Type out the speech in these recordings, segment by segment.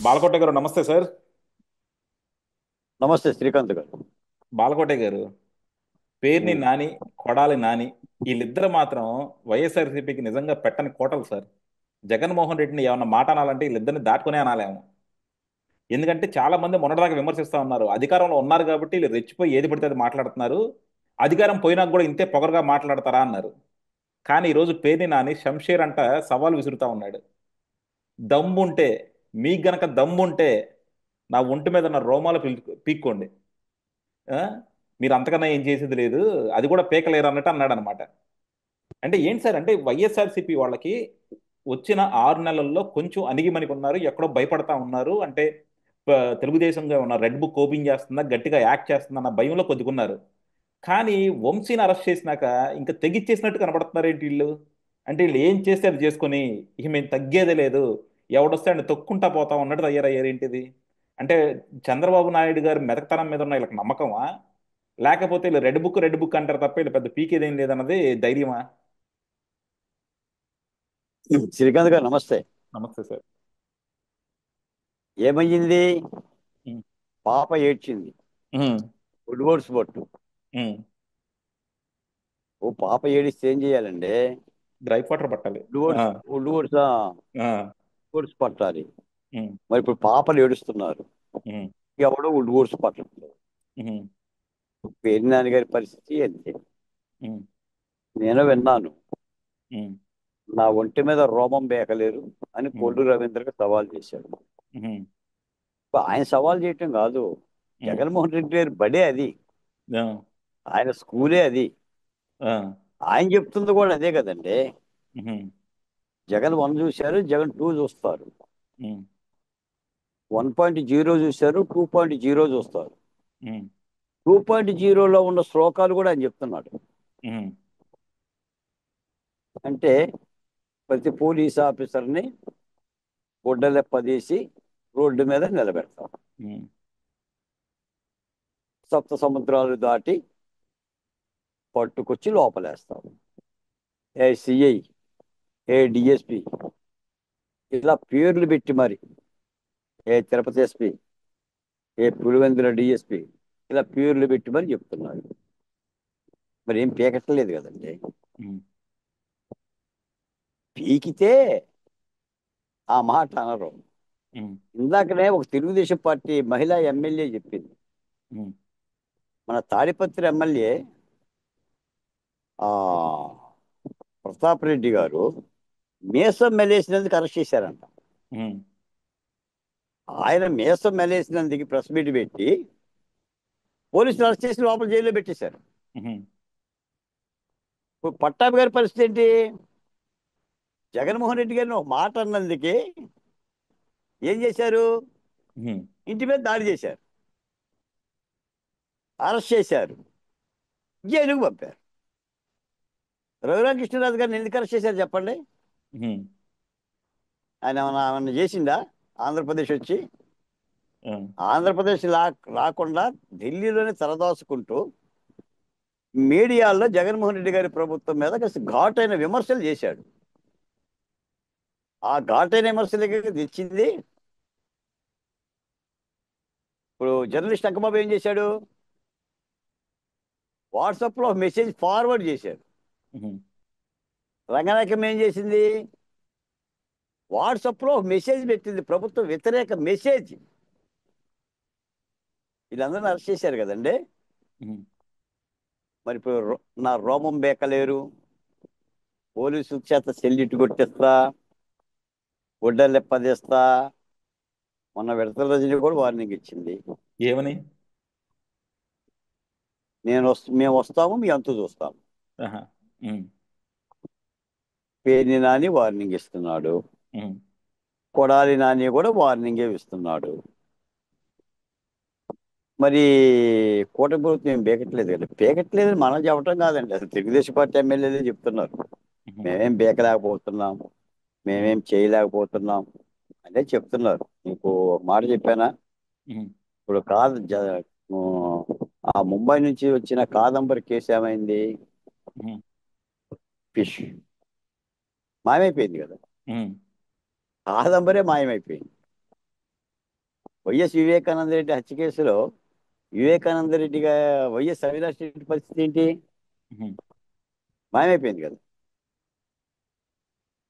బాలకోట గారు నమస్తే సార్. నమస్తే శ్రీకాంత్ గారు. బాలకోట గారు పేరుని ఉమ్. నాని, కొడాలి నాని వీళ్ళిద్దరు మాత్రం వైఎస్ఆర్సీపీకి నిజంగా పెట్టని కోటలు సార్. జగన్మోహన్ రెడ్డిని ఏమన్నా మాట అనాలంటే వీళ్ళిద్దరిని దాటుకునే అనాలేము. ఎందుకంటే చాలా మంది మొన్నటిదాకా విమర్శిస్తా ఉన్నారు, అధికారంలో ఉన్నారు కాబట్టి వీళ్ళు రెచ్చిపోయి ఏది పడితే అది మాట్లాడుతున్నారు, అధికారం పోయినాక కూడా ఇంతే పొగరుగా మాట్లాడతారా అన్నారు. కానీ ఈరోజు పేరుని నాని శంషేర్ అంట సవాల్ విసురుతా ఉన్నాడు. దమ్ముంటే, మీకు గనక దమ్ముంటే నా ఒంటి మీద ఉన్న రోమాలు పీక్కోండి. ఆ? మీరు అంతకన్నా ఏం చేసేది లేదు, అది కూడా పీకలేరు అన్నట్టు అన్నాడు అనమాట. అంటే ఏంటి సార్, అంటే వైఎస్ఆర్సీపీ వాళ్ళకి వచ్చిన 6 నెలల్లో కొంచెం అణిగిమణిగి ఉన్నారు, ఎక్కడో భయపడతా ఉన్నారు. అంటే తెలుగుదేశంగా ఉన్న రెడ్ బుక్ ఓపెన్ చేస్తుందా, గట్టిగా యాక్ట్ చేస్తుందా అన్న భయంలో కొద్దిగున్నారు. కానీ వంశీని అరెస్ట్ చేసినాక ఇంకా తెగిచ్చేసినట్టు కనబడుతున్నారు ఏంటి వీళ్ళు. అంటే వీళ్ళు ఏం చేస్తే అది చేసుకొని ఇక మేము తగ్గేదే లేదు, ఎవడొస్తే ఆయన తొక్కుంటా పోతా ఉన్నట్టు తయారయ్యారు ఏంటిది. అంటే చంద్రబాబు నాయుడు గారి మెతకతనం మీద ఉన్న వీళ్ళకి నమ్మకమా, లేకపోతే వీళ్ళు రెడ్ బుక్ అంటారు తప్ప వీళ్ళు పెద్ద పీకేదేం లేదన్నది ధైర్యమా? శ్రీకాంత్ గారు నమస్తే. నమస్తే సార్. ఏమయ్యింది? ఉమ్, పాప ఏడ్చింది. ఉమ్, ఉడ్వర్డ్స్ బొట్టు. ఉమ్. ఓ పాప ఏడిస్తే ఏం చేయాలండి? డ్రై వాటర్ పట్టాలి. ఆ, ఉడ్వర్డ్స్ ఉడ్వర్డ్స్ ఆ, ఉడ్వర్డ్స్ పట్టాలి. ఉమ్, మరి ఇప్పుడు పాపలు ఏడుస్తున్నారు, ఉమ్, ఎవడో ఉడ్వర్డ్స్ పట్టట్లేదు. ఉమ్, పేరు నాన్నగారి పరిస్థితి అంతే. ఉమ్, నేను విన్నాను, ఉమ్, నా ఒంటి మీద రోమం బేకలేరు అని ఉమ్, కొల్లు రవీంద్రకి సవాల్ చేశాడు. ఉమ్, ఆయన సవాల్ చేయటం కాదు, ఉమ్, జగన్మోహన్ రెడ్డి గారి బడే అది, ఆ, ఆయన స్కూలే అది. ఆ, ఆయన చెప్తుంది కూడా అదే కదండి. ఉమ్, జగన్ 1 చూశారు, జగన్ 2 చూస్తారు. ఉమ్, 1.0 చూశారు, 2.0 చూస్తారు. ఉమ్, 2.0లో ఉన్న శ్లోకాలు కూడా ఆయన చెప్తున్నాడు. ఉమ్, అంటే ప్రతి పోలీస్ ఆఫీసర్ని గుడ్డలెప్పదీసి రోడ్డు మీద నిలబెడతాం, ఉమ్, సప్త సముద్రాలు దాటి పట్టుకొచ్చి లోపలేస్తాం. ఏ సిఐ, ఏ డిఎస్పి, ఇలా పేర్లు పెట్టి మరి, ఏ తిరుపతి ఎస్పి, ఏ పులివెందుల డిఎస్పి, ఇలా పేర్లు పెట్టి మరి చెప్తున్నాడు. మరి ఏం పీకట్లేదు కదండి. ఉమ్, పీకితే ఆ మాట అనరు. ఉమ్, ఇందాకనే ఒక తెలుగుదేశం పార్టీ మహిళా ఎమ్మెల్యే చెప్పింది. ఉమ్, మన తాడిపత్రి ఎమ్మెల్యే ఆ ప్రతాప్ రెడ్డి గారు మీసం మెలేసినందుకు అరెస్ట్ చేశారంట. ఉమ్, ఆయన మీసం మెలేసినందుకు ప్రెస్ మీట్ పెట్టి పోలీసులు అరెస్ట్ చేసి లోపల జైల్లో పెట్టేశారు. ఉమ్, ఇప్పుడు పట్టాభి గారి పరిస్థితి ఏంటి? జగన్మోహన్ రెడ్డి గారిని ఒక మాట అన్నందుకే ఏం చేశారు? ఉమ్, ఇంటి మీద దాడి చేశారు, అరెస్ట్ చేశారు, జైలుకు పంపారు. రఘురామకృష్ణరాజు గారిని ఎందుకు అరెస్ట్ చేశారు చెప్పండి? ఉమ్, ఆయన చేసిందా ఆంధ్రప్రదేశ్ వచ్చి? ఉమ్, ఆంధ్రప్రదేశ్ రాకుండా ఢిల్లీలోనే తలదాచుకుంటూ మీడియాలో జగన్మోహన్ రెడ్డి గారి ప్రభుత్వం మీద కాస్త ఘాటైన విమర్శలు చేశాడు. ఆ ఘాటైన విమర్శలకి తెచ్చింది. ఇప్పుడు జర్నలిస్ట్ అంకబాబు ఏం చేశాడు? వాట్సాప్లో మెసేజ్ ఫార్వర్డ్ చేశాడు. ఉమ్, రంగనాయకం ఏం చేసింది? వాట్సాప్లో మెసేజ్ పెట్టింది, ప్రభుత్వ వ్యతిరేక మెసేజ్. వీళ్ళందరినీ అరెస్ట్ చేశారు కదండి. ఉమ్. మరి ఇప్పుడు నా రోమం బేకలేరు, పోలీసు చేత సెల్లిట్టు కొట్టిస్తా, గుడ్డలెప్పదీస్తా. మొన్న విడతల రజని కూడా వార్నింగ్ ఇచ్చింది. ఏమని? మేము వస్తాము, మీ అంతు చూస్తాము. ఆహా. ఉమ్, పేర్ని నాని వార్నింగ్ ఇస్తున్నాడు, ఉమ్, కొడాలి నాని కూడా వార్నింగే ఇస్తున్నాడు. మరి కూటమి ప్రభుత్వం ఏం బేకట్లేదు కదా. బేకట్లేదు మనం చెప్పటం కాదండి, అసలు తెలుగుదేశం పార్టీ ఎమ్మెల్యేలే చెప్తున్నారు ఉమ్, మేమేం బేకలేకపోతున్నాం, ఉమ్, మేమేం చేయలేకపోతున్నాం అంటే చెప్తున్నారు. మీకు ఒక మాట చెప్పానా? ఉమ్, ఇప్పుడు ఆ ముంబై నుంచి వచ్చిన కాదంబరి కేసు ఏమైంది? ఉమ్, ఫిష్ మాయమైపోయింది కదా. ఉమ్, కాదంబరే మాయమైపోయింది. వైఎస్ వివేకానంద రెడ్డి హత్య కేసులో వివేకానంద రెడ్డిగా వైఎస్ అవినాష్ రెడ్డి పరిస్థితి ఏంటి? ఉహు, మాయమైపోయింది కదా.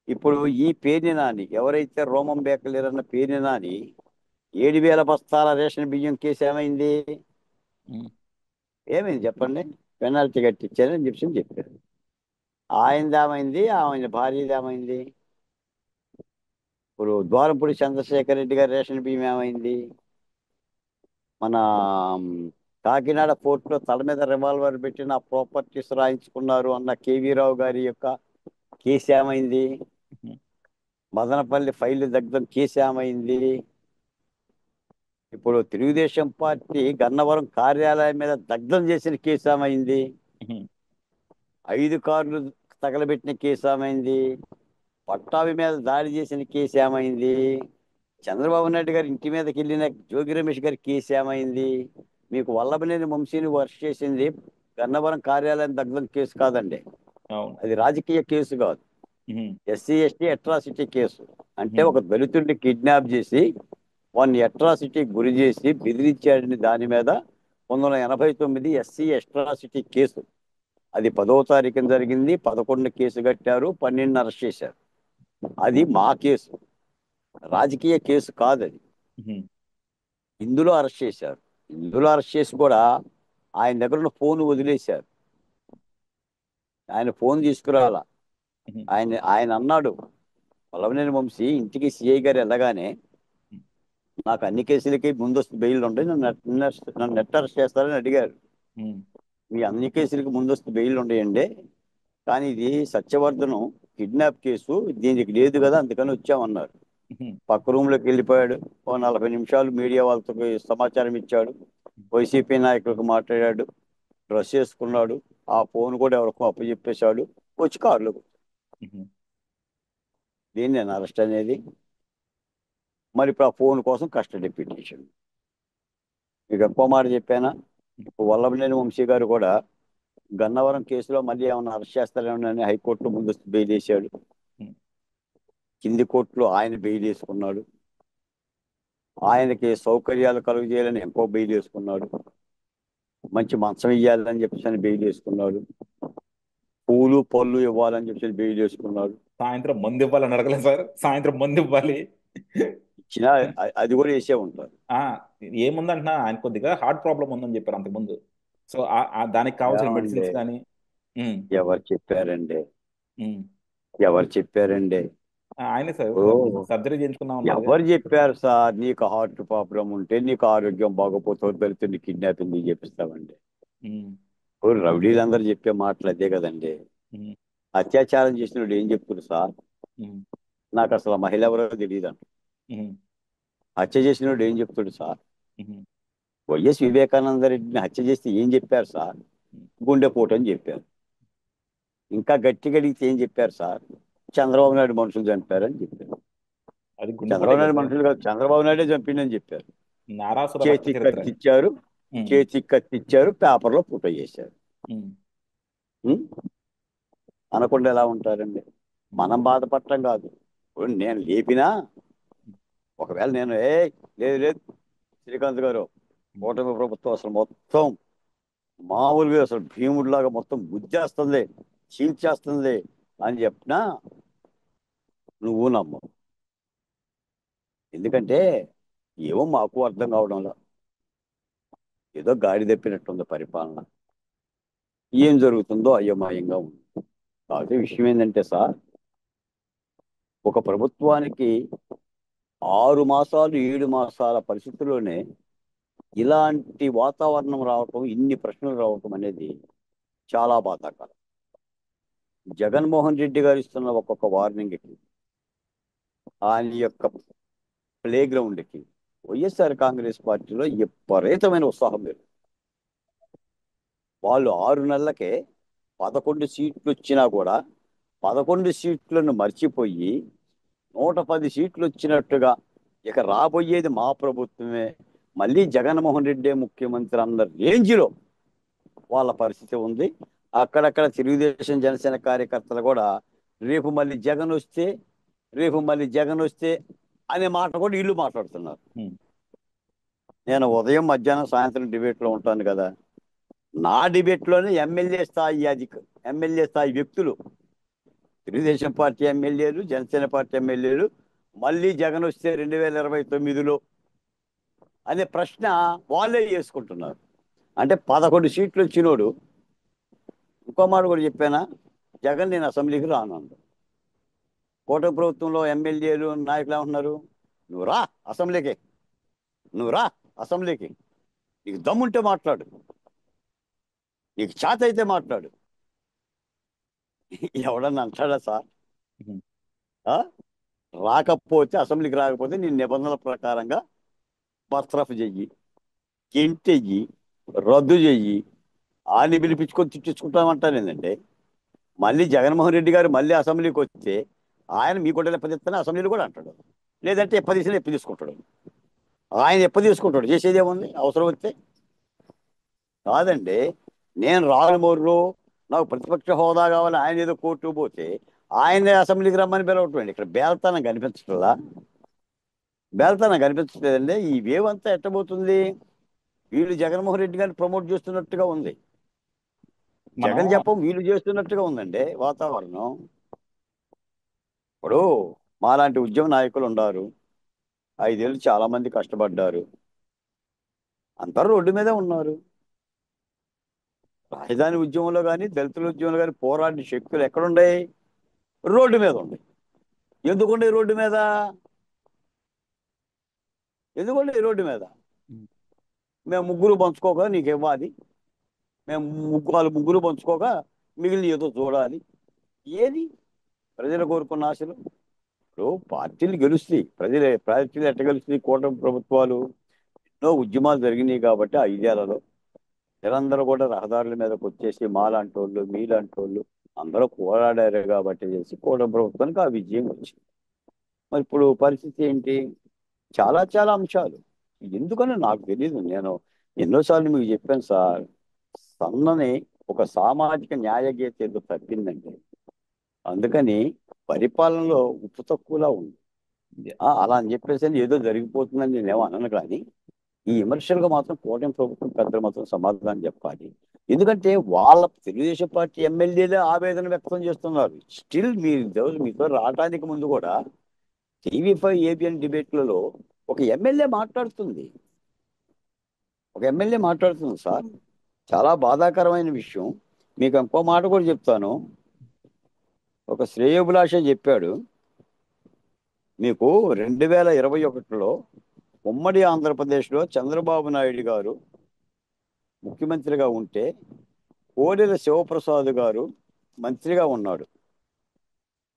ఇప్పుడు ఈ పేర్ని నాని, ఎవరైతే రోమం బేకలేరన్న పేర్ని నాని 7,000 బస్తాల రేషన్ బియ్యం కేసు ఏమైంది? ఉహు, ఏమైంది చెప్పండి? పెనాల్టీ కట్టించారని చెప్పారు. ఆయనది ఏమైంది? ఆయన భార్యది ఏమైంది? ఇప్పుడు ద్వారంపూడి చంద్రశేఖర్ రెడ్డి గారి రేషన్ బియ్యం ఏమైంది? మన కాకినాడ పోర్టులో తల మీద రివాల్వర్ పెట్టిన ప్రాపర్టీస్ రాయించుకున్నారు అన్న కేవీ రావు గారి యొక్క కేసు ఏమైంది? ఉహు, మదనపల్లి ఫైల్ దగ్ధం కేసు ఏమైంది? ఇప్పుడు తెలుగుదేశం పార్టీ గన్నవరం కార్యాలయం మీద దగ్ధం చేసిన కేసు ఏమైంది? ఉహు, 5 కార్లు తగలబెట్టిన కేసు ఏమైంది? పట్టాభి మీద దాడి చేసిన కేసు ఏమైంది? చంద్రబాబు నాయుడు గారి ఇంటి మీదకి వెళ్ళిన జోగి రమేష్ గారి కేసు ఏమైంది? మీకు వల్లభనేని వంశీని అరెస్ట్ చేసింది గన్నవరం కార్యాలయం దగ్ధం కేసు కాదండి. అవును. అది రాజకీయ కేసు కాదు. ఉహు, ఎస్సీ ఎస్టీ అట్రాసిటీ కేసు. అంటే ఉహు, ఒక దళితుడిని కిడ్నాప్ చేసి వాడిని అట్రాసిటీ గురి చేసి బెదిరించాడని దాని మీద 1989 ఎస్సీ అట్రాసిటీ కేసు. అది 10వ తారీఖున జరిగింది. 11 కేసు కట్టారు, 12 అరెస్ట్ చేశారు. అది మా కేసు, రాజకీయ కేసు కాదు అది. ఉహు, ఇందులో అరెస్ట్ చేశారు. ఇందులో అరెస్ట్ చేసి కూడా ఆయన దగ్గర ఉన్న ఫోన్ వదిలేశారు. ఆయన ఫోన్ తీసుకురాలా. ఉహు, ఆయన ఆయన అన్నాడు, వల్లభనేని వంశీ ఇంటికి సిఐ గారు వెళ్ళగానే నాకు అన్ని కేసులకి ముందస్తు బెయిల్ ఉంటాయి, నన్ను నెట్ అరెస్ట్ చేస్తారని అడిగారు. ఉహు, మీ అన్ని కేసులకి ముందస్తు బెయిల్ ఉంటాయండి, కానీ ఇది సత్యవర్ధనం కిడ్నాప్ కేసు, దీనికి లేదు కదా, అందుకని వచ్చామన్నారు. ఉహు, పక్క రూమ్లోకి వెళ్ళిపోయాడు. ఓ 40 నిమిషాలు మీడియా వాళ్ళతో సమాచారం ఇచ్చాడు. వైసీపీ నాయకులకు మాట్లాడాడు. డ్రెస్ చేసుకున్నాడు. ఆ ఫోన్ కూడా ఎవరికో అప్పచెప్పేశాడు. వచ్చి కారులో ఉహు. దీన్ని నేను అరెస్ట్ అనేది. మరి ఇప్పుడు ఆ ఫోన్ కోసం కస్టడీ పిటిషన్. మీకు ఎక్కువ మాట చెప్పానా? ఇప్పుడు వల్లభనేని వంశీ గారు కూడా గన్నవరం కేసులో మళ్ళీ ఏమన్నా అరెస్ట్ చేస్తారేమోనని హైకోర్టులో ముందస్తు బెయిల్ వేశాడు. కింది కోర్టులో ఆయన బెయిల్ వేసుకున్నాడు. ఆయనకి సౌకర్యాలు కలుగజేయాలని ఇంకో బెయిల్ వేసుకున్నాడు. మంచి మంచం ఇవ్వాలని చెప్పేసి బెయిల్ వేసుకున్నాడు. పూలు పళ్ళు ఇవ్వాలని చెప్పేసి బెయిల్ వేసుకున్నాడు. సాయంత్రం మందు ఇవ్వాలని అడగలేదు సార్. సాయంత్రం మందు ఇవ్వాలి. ఇచ్చినా అది కూడా వేసే ఉంటారు. ఆ ఏముందంటున్నా, ఆయన కొద్దిగా హార్ట్ ప్రాబ్లం ఉందని చెప్పారు అంతకుముందు. సో దానికి కావాల్సిన ఏమండి? మెడిసిన్స్ కానీ. ఉమ్, ఎవరు చెప్పారండి? ఉమ్. ఎవరు చెప్పారండి? ఆయనే సార్, ఓ, సర్జరీ చేయించుకున్నా ఉన్నారుగా. ఎవరు చెప్పారు సార్? నీకు హార్ట్ ప్రాబ్లం ఉంటే, నీకు ఆరోగ్యం బాగోపోతే దళితుడిని కిడ్నాపింగ్ చేపిస్తామండి. ఉమ్, ఓ, రౌడీలందరూ చెప్పే మాటలు అదే కదండి. ఉమ్, అత్యాచారం చేసినోడు ఏం చెప్తున్నారు సార్? ఉమ్, నాకు అసలు ఆ మహిళ ఎవరో తెలియదు అంట. ఉమ్, హత్య చేసినోడు ఏం చెప్తాడు సార్? ఉమ్, వైఎస్ వివేకానంద రెడ్డిని హత్య చేస్తే ఏం చెప్పారు సార్? ఉమ్. గుండెపోటు అని చెప్పారు. ఇంకా గట్టిగా అడిగితే ఏం చెప్పారు సార్? చంద్రబాబు నాయుడు మనుషులు చంపారని చెప్పారు. అది గుండెపోటే చంద్రబాబు కదా నాయుడు సార్. మనుషులు కాదు, చంద్రబాబు నాయుడే చంపిండని చెప్పారు. నారాసుర రక్త చేతికి చరిత్ర. కత్తిచ్చారు, ఉమ్, చేతికి కత్తిచ్చారు, పేపర్లో ఫోటో చేశారు. ఉమ్, ఉం? అనకుండా ఎలా ఉంటారండి? ఉమ్, మనం బాధపడటం కాదు. ఇప్పుడు నేను లేపినా, ఒకవేళ నేను లేదు లేదు శ్రీకాంత్ గారు, ఉమ్, కూటమి ప్రభుత్వం అసలు మొత్తం మామూలుగా అసలు భీముడిలాగా మొత్తం గుద్దేస్తుంది, చీల్చేస్తుంది అని చెప్పినా నువ్వు నమ్మవు. ఎందుకంటే ఏమో మాకు అర్థం కావడంలో ఏదో గాడి తప్పినట్టుంది పరిపాలన. ఏం జరుగుతుందో అయోమయంగా ఉంది. కాకపోతే విషయం ఏంటంటే సార్, ఒక ప్రభుత్వానికి 6 మాసాలు 7 మాసాల పరిస్థితుల్లోనే ఇలాంటి వాతావరణం రావటం, ఇన్ని ప్రశ్నలు రావటం అనేది చాలా బాధాకరం. జగన్మోహన్ రెడ్డి గారు ఇస్తున్న ఒక్కొక్క వార్నింగ్కి, ఆయన యొక్క ప్లే గ్రౌండ్కి వైఎస్ఆర్ కాంగ్రెస్ పార్టీలో విపరీతమైన ఉత్సాహం లేదు. వాళ్ళు 6 నెలలకే 11 సీట్లు వచ్చినా కూడా 11 సీట్లను మర్చిపోయి 110 సీట్లు వచ్చినట్టుగా ఇక రాబోయేది మా ప్రభుత్వమే, మళ్ళీ జగన్మోహన్ రెడ్డి ముఖ్యమంత్రి అన్న రేంజ్లో వాళ్ళ పరిస్థితి ఉంది. అక్కడక్కడ తెలుగుదేశం జనసేన కార్యకర్తలు కూడా రేపు మళ్ళీ జగన్ వస్తే, రేపు మళ్ళీ జగన్ వస్తే అనే మాట కూడా వీళ్ళు మాట్లాడుతున్నారు. ఉమ్. నేను ఉదయం మధ్యాహ్నం సాయంత్రం డిబేట్లో ఉంటాను కదా. నా డిబేట్లోనే ఎమ్మెల్యే స్థాయి వ్యక్తులు, తెలుగుదేశం పార్టీ ఎమ్మెల్యేలు, జనసేన పార్టీ ఎమ్మెల్యేలు, మళ్ళీ జగన్ వస్తే 2029లో అనే ప్రశ్న వాళ్ళే చేసుకుంటున్నారు. అంటే 11 సీట్లు వచ్చినోడు ఇంకో మాట కూడా చెప్పానా, జగన్ నేను అసెంబ్లీకి రానున్నాడు. కూటమి ప్రభుత్వంలో ఎమ్మెల్యేలు నాయకులు ఏమంటున్నారు, నువ్వు రా అసెంబ్లీకి, నువ్వు రా అసెంబ్లీకి, నీకు దమ్ముంటే మాట్లాడు, నీకు చేత అయితే మాట్లాడు. ఎవడన్నా అంటాడా సార్? ఉమ్. ఆ? రాకపోతే, అసెంబ్లీకి రాకపోతే నీ నిబంధనల ప్రకారంగా బర్తరఫ్ చెయ్యి, గెంటెయ్యి, రద్దు చెయ్యి, ఆని పిలిపించుకొని తిట్టించుకుంటామంటారు ఏంటంటే. మళ్ళీ జగన్మోహన్ రెడ్డి గారు మళ్ళీ అసెంబ్లీకి వస్తే ఆయన మీ కూడా ఎప్పదిస్తానే అసెంబ్లీలో కూడా అంటాడు, లేదంటే ఎప్పదీసినా ఎప్పి తీసుకుంటాడు. ఆయన ఎప్ప తీసుకుంటాడు, చేసేది ఏముంది అవసరం వస్తే. కాదండి, నేను రానుమోర్రు, నాకు ప్రతిపక్ష హోదా కావాలి, ఆయన ఏదో కోర్టు పోతే ఆయన అసెంబ్లీకి రమ్మని పిలవటం ఇక్కడ బేల్తనం కనిపించట్లేదా? బేల్తనం కనిపించట్లేదండి. ఈ వేవ్ అంతా ఎట్టబోతుంది, వీళ్ళు జగన్మోహన్ రెడ్డి గారిని ప్రమోట్ చేస్తున్నట్టుగా ఉంది, మనం జగన్ చెప్పం వీళ్ళు చేస్తున్నట్టుగా ఉందండి వాతావరణం. ఇప్పుడు మాలాంటి ఉద్యమ నాయకులు ఉన్నారు, 5 ఏళ్ళు చాలా మంది కష్టపడ్డారు, అందరూ రోడ్డు మీదే ఉన్నారు. రాజధాని ఉద్యమంలో కానీ దళితుల ఉద్యమంలో కానీ పోరాడిన శక్తులు ఎక్కడున్నాయి? రోడ్డు మీద ఉన్నాయి. ఎందుకుండే రోడ్డు మీద? ఎందుకుండే ఈ రోడ్డు మీద? ఉమ్. మేము ముగ్గురు పంచుకోక నీకు ఇవ్వాలి, మేము వాళ్ళు ముగ్గురు పంచుకోక మిగిలిన ఏదో చూడాలి. ఏది ప్రజలు కోరుకున్న ఆశలు? ఇప్పుడు పార్టీలు గెలుస్తాయి, పార్టీలు ఎట్ట గెలుస్తాయి? కూటమి ప్రభుత్వాలు ఎన్నో ఉద్యమాలు జరిగినాయి కాబట్టి ఆ 5 ఏళ్లలో మీరందరూ కూడా రహదారుల మీదకి వచ్చేసి మాలాంటి వాళ్ళు మీలాంటి వాళ్ళు అందరూ పోరాడారు కాబట్టి చేసి కూటమి ప్రభుత్వానికి ఆ విజయం వచ్చింది. మరి ఇప్పుడు పరిస్థితి ఏంటి? చాలా చాలా అంశాలు ఎందుకని నాకు తెలియదు. నేను ఎన్నోసార్లు మీకు చెప్పాను సార్, సన్నని ఒక సామాజిక న్యాయ గీత ఏదో తప్పిందండి. అందుకని పరిపాలనలో ఉప్పు తక్కువలా ఉంది. అలా అని చెప్పేసి ఏదో జరిగిపోతుందని నేనేమో అనను, కానీ ఈ విమర్శలకు మాత్రం కూటమి ప్రభుత్వం పెద్దలు మాత్రం సమాధానం చెప్పాలి. ఎందుకంటే వాళ్ళ తెలుగుదేశం పార్టీ ఎమ్మెల్యేలే ఆవేదన వ్యక్తం చేస్తున్నారు. స్టిల్ మీతో రావడానికి ముందు కూడా టీవీ5 ఏబిఎన్ డిబేట్లలో ఒక ఎమ్మెల్యే మాట్లాడుతుంది, సార్. చాలా బాధాకరమైన విషయం. మీకు ఇంకో మాట కూడా చెప్తాను. ఒక శ్రేయోభిలాష చెప్పాడు, మీకు 2021లో ఉమ్మడి ఆంధ్రప్రదేశ్లో చంద్రబాబు నాయుడు గారు ముఖ్యమంత్రిగా ఉంటే కోడెల శివప్రసాద్ గారు మంత్రిగా ఉన్నాడు.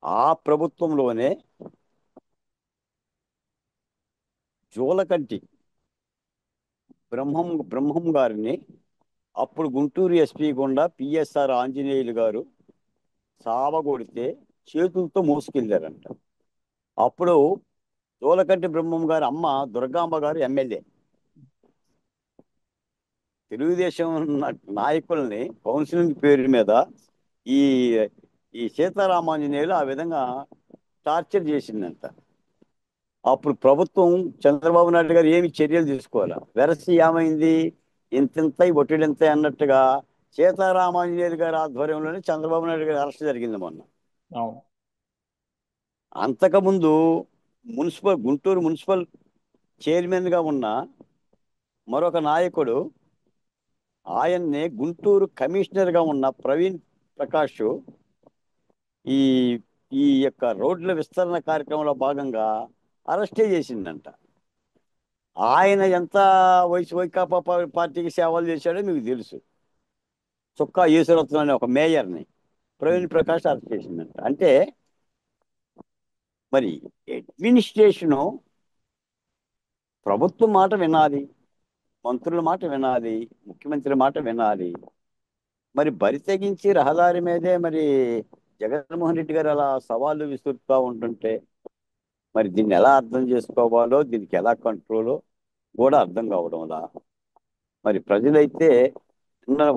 ఆ ప్రభుత్వంలోనే జూలకంటి బ్రహ్మం గారిని అప్పుడు గుంటూరు ఎస్పీ గుండా పిఎస్ఆర్ ఆంజనేయులు గారు సావగొడితే చేతులతో మోసుకెళ్ళారంట. అప్పుడు జూలకంటి బ్రహ్మం గారి అమ్మ దుర్గాంబ గారు ఎమ్మెల్యే. తెలుగుదేశం నాయకుల్ని కౌన్సిలింగ్ పేరు మీద ఈ ఈ సీతారామాంజనేయులు ఆ విధంగా టార్చర్ చేసిందంట. అప్పుడు ప్రభుత్వం చంద్రబాబు నాయుడు గారు ఏమి చర్యలు తీసుకోవాలా, వెరసి ఏమైంది, ఇంతింత ఒట్టిడింత అన్నట్టుగా సీతారామాంజనేయులు గారి ఆధ్వర్యంలోనే చంద్రబాబు నాయుడు గారి అరెస్ట్ జరిగింది మొన్న. అవును. అంతకుముందు గుంటూరు మున్సిపల్ చైర్మన్ గా ఉన్న మరొక నాయకుడు, ఆయన్నే గుంటూరు కమిషనర్ గా ఉన్న ప్రవీణ్ ప్రకాష్ ఈ ఈ యొక్క రోడ్ల విస్తరణ కార్యక్రమంలో భాగంగా అరెస్టే చేసిందంట. ఆయన ఎంత వైకాపా పార్టీకి సేవలు చేశాడో మీకు తెలుసు. చుక్కా ఈశ్వరత్నం అనే ఒక మేయర్ని ఉమ్. ప్రవీణ్ ప్రకాష్ అరెస్ట్ చేసిందంట. అంటే మరి అడ్మినిస్ట్రేషను ప్రభుత్వం మాట వినాలి, మంత్రుల మాట వినాలి, ముఖ్యమంత్రి మాట వినాలి. మరి బరి తెగించి రహదారి మీదే మరి జగన్మోహన్ రెడ్డి గారు అలా సవాళ్ళు విసురుతూ ఉంటుంటే మరి దీన్ని ఎలా అర్థం చేసుకోవాలో, దీనికి ఎలా కంట్రోలో కూడా అర్థం కావడంలా. మరి ప్రజలైతే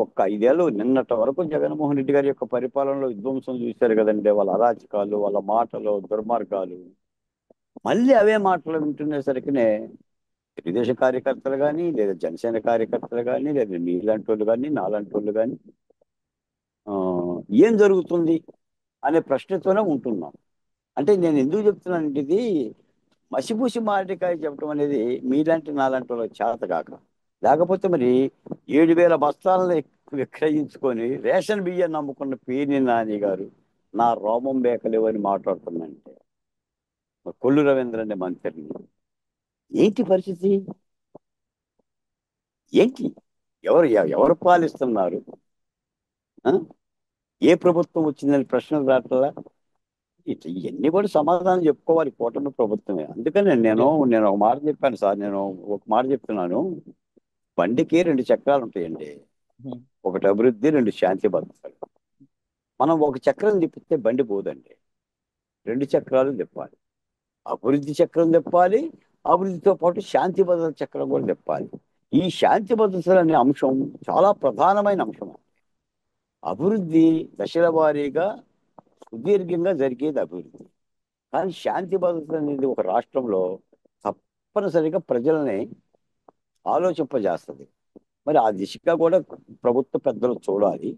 ఒక్క 5 ఏళ్ళు నిన్నటి వరకు జగన్మోహన్ రెడ్డి గారి యొక్క పరిపాలనలో విధ్వంసం చూశారు కదండి. వాళ్ళ అరాచకాలు, వాళ్ళ మాటలు, దుర్మార్గాలు. మళ్ళీ అవే మాటలు వింటునేసరికినే తెలుగుదేశం కార్యకర్తలు కానీ, లేదా జనసేన కార్యకర్తలు కానీ, లేదా మీలాంటి వాళ్ళు కానీ, నాలాంటి వాళ్ళు కానీ ఆ, ఏం జరుగుతుంది అనే ప్రశ్నతోనే ఉంటున్నాం. అంటే నేను ఎందుకు చెప్తున్నానంటే ఇది మసిపూసి మామిడికాయ చెప్పడం అనేది మీలాంటి నాలాంటి వాళ్ళకి చేత కాక, లేకపోతే మరి 7,000 బస్తాలను విక్రయించుకొని రేషన్ బియ్యం నమ్ముకున్న పేర్ని నాని గారు నా రోమం బేకలేవు అని మాట్లాడుతుందంటే, మరి కొల్లు రవీంద్ర అనే మంత్రిని ఏంటి పరిస్థితి? ఏంటి? ఎవరు ఎవరు పాలిస్తున్నారు? ఆ? ఏ ప్రభుత్వం వచ్చిందని ప్రశ్నలు రావట్లా? ఇవన్నీ కూడా సమాధానం చెప్పుకోవాలి కూటమి ప్రభుత్వమే. అందుకని నేను యా. నేను ఒక మాట చెప్పాను సార్. నేను ఒక మాట చెప్తున్నాను. బండికి 2 చక్రాలు ఉంటాయండి. ఉమ్. ఒకటి అభివృద్ధి, 2 శాంతి భద్రతలు. మనం ఒక చక్రం తిప్పితే బండి పోదండి. 2 చక్రాలు తిప్పాలి. అభివృద్ధి చక్రం తిప్పాలి. అభివృద్ధితో పాటు శాంతి భద్రత చక్రం కూడా తిప్పాలి. ఈ శాంతి భద్రతలు అనే అంశం చాలా ప్రధానమైన అంశం. అభివృద్ధి దశల వారీగా సుదీర్ఘంగా జరిగేది అభివృద్ధి. కానీ శాంతి భద్రత అనేది ఒక రాష్ట్రంలో తప్పనిసరిగా ప్రజల్ని ఆలోచింపజేస్తుంది. మరి ఆ దిశగా కూడా ప్రభుత్వ పెద్దలు చూడాలి.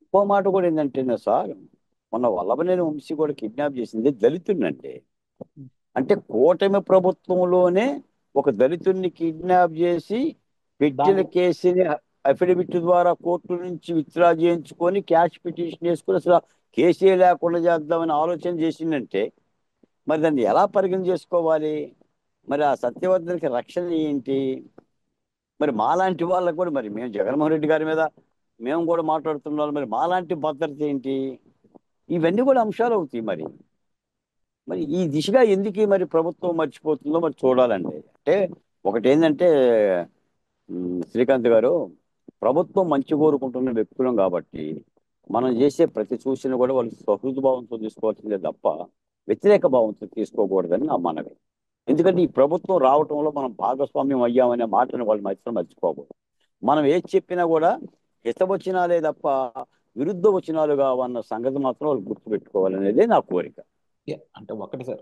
ఇంకో మాట కూడా ఏంటంటే సార్, మొన్న వల్లభనేని వంశీ కూడా కిడ్నాప్ చేసింది దళితుడినండి. అంటే కూటమి ప్రభుత్వంలోనే ఒక దళితుడిని కిడ్నాప్ చేసి పెట్టిన దాంట్లో కేసుని అఫిడవిట్ ద్వారా కోర్టు నుంచి విత్డ్రా చేయించుకొని క్యాష్ పిటిషన్ వేసుకొని అసలు కేసే లేకుండా చేద్దామని ఆలోచన చేసిందంటే మరి దాన్ని ఎలా పరిగణ చేసుకోవాలి? మరి ఆ సత్యవర్ధన్కి రక్షణ ఏంటి? మరి మాలాంటి వాళ్ళకు కూడా, మరి మేము జగన్మోహన్ రెడ్డి గారి మీద మేము కూడా మాట్లాడుతున్నాం, మరి మాలాంటి భద్రత ఏంటి? ఇవన్నీ కూడా అంశాలు అవుతాయి. మరి మరి ఈ దిశగా ఎందుకు మరి ప్రభుత్వం మర్చిపోతుందో మరి చూడాలండి. అంటే ఒకటి ఏంటంటే శ్రీకాంత్ గారు, ప్రభుత్వం మంచి కోరుకుంటున్న వ్యక్తులం కాబట్టి మనం చేసే ప్రతి సూచన కూడా వాళ్ళు సహృద భావంతో తీసుకోవాల్సిందే తప్ప వ్యతిరేక భావంతో తీసుకోకూడదని నా మనవి. ఎందుకంటే ఈ ప్రభుత్వం రావటంలో మనం భాగస్వామ్యం అయ్యామనే మాటను వాళ్ళు మాత్రం మర్చిపోకూడదు. మనం ఏది చెప్పినా కూడా హితవచనాలే తప్ప విరుద్ధ వచనాలు కావన్న సంగతి మాత్రం వాళ్ళు గుర్తుపెట్టుకోవాలనేదే నా కోరిక. అంటే ఒకటి సార్,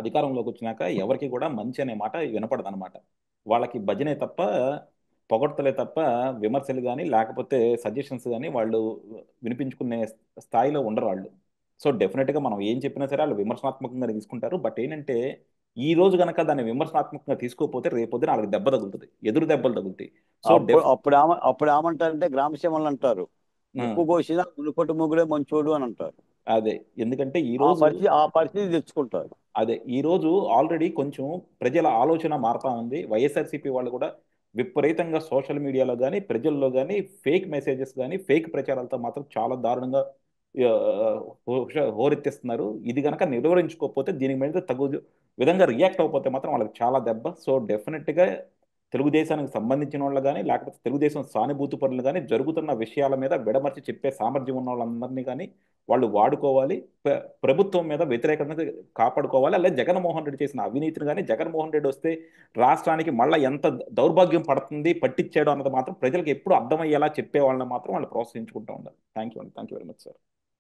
అధికారంలోకి వచ్చినాక ఎవరికి కూడా మంచి అనే మాట వినపడదు అనమాట. వాళ్ళకి భజనే తప్ప, పొగడ్తలే తప్ప విమర్శలు కానీ లేకపోతే సజెషన్స్ కానీ వాళ్ళు వినిపించుకునే స్థాయిలో ఉండరు వాళ్ళు. సో డెఫినెట్గా మనం ఏం చెప్పినా సరే వాళ్ళు విమర్శనాత్మకంగా తీసుకుంటారు. బట్ ఏంటంటే ఈ రోజు కనుక దాన్ని విమర్శనాత్మకంగా తీసుకోకపోతే రేపొద్దున వాళ్ళకి దెబ్బ తగులుతుంది, ఎదురు దెబ్బలు తగులుతాయి. సో అప్పుడు అప్పుడు ఏమంటారంటే గ్రామసీమలు అంటారు, ముక్కు కోసిన మునుపటి ముగ్గులే మంచోడు అని అంటారు. అదే, ఎందుకంటే ఈ రోజు ఆ పరిస్థితి తెచ్చుకుంటారు. అదే ఈ రోజు ఆల్రెడీ కొంచెం ప్రజల ఆలోచన మారుతా ఉంది. వైఎస్ఆర్సీపీ వాళ్ళు కూడా విపరీతంగా సోషల్ మీడియాలో కానీ ప్రజల్లో కానీ ఫేక్ మెసేజెస్ కానీ ఫేక్ ప్రచారాలతో మాత్రం చాలా దారుణంగా ఆ, హోరెత్తిస్తున్నారు. ఇది కనుక నిలువరించుకోకపోతే దీని మీద తగు విధంగా రియాక్ట్ అవ్వకపోతే మాత్రం వాళ్ళకి చాలా దెబ్బ. సో డెఫినెట్గా తెలుగుదేశానికి సంబంధించిన వాళ్ళు కానీ లేకపోతే తెలుగుదేశం సానుభూతి పనులు కానీ జరుగుతున్న విషయాల మీద విడమర్చి చెప్పే సామర్థ్యం ఉన్న వాళ్ళందరినీ కానీ వాళ్ళు వాడుకోవాలి. ప్రభుత్వం మీద వ్యతిరేకత కాపాడుకోవాలి. అలాగే జగన్మోహన్ రెడ్డి చేసిన అవినీతిని కానీ జగన్మోహన్ రెడ్డి వస్తే రాష్ట్రానికి మళ్ళీ ఎంత దౌర్భాగ్యం పడుతుంది పట్టించేయడం అన్నది మాత్రం ప్రజలకు ఎప్పుడు అర్థమయ్యేలా చెప్పే వాళ్ళని మాత్రం వాళ్ళు ప్రోత్సహించుకుంటూ ఉండాలి. థ్యాంక్ యూ అండి. Thank you very much sir.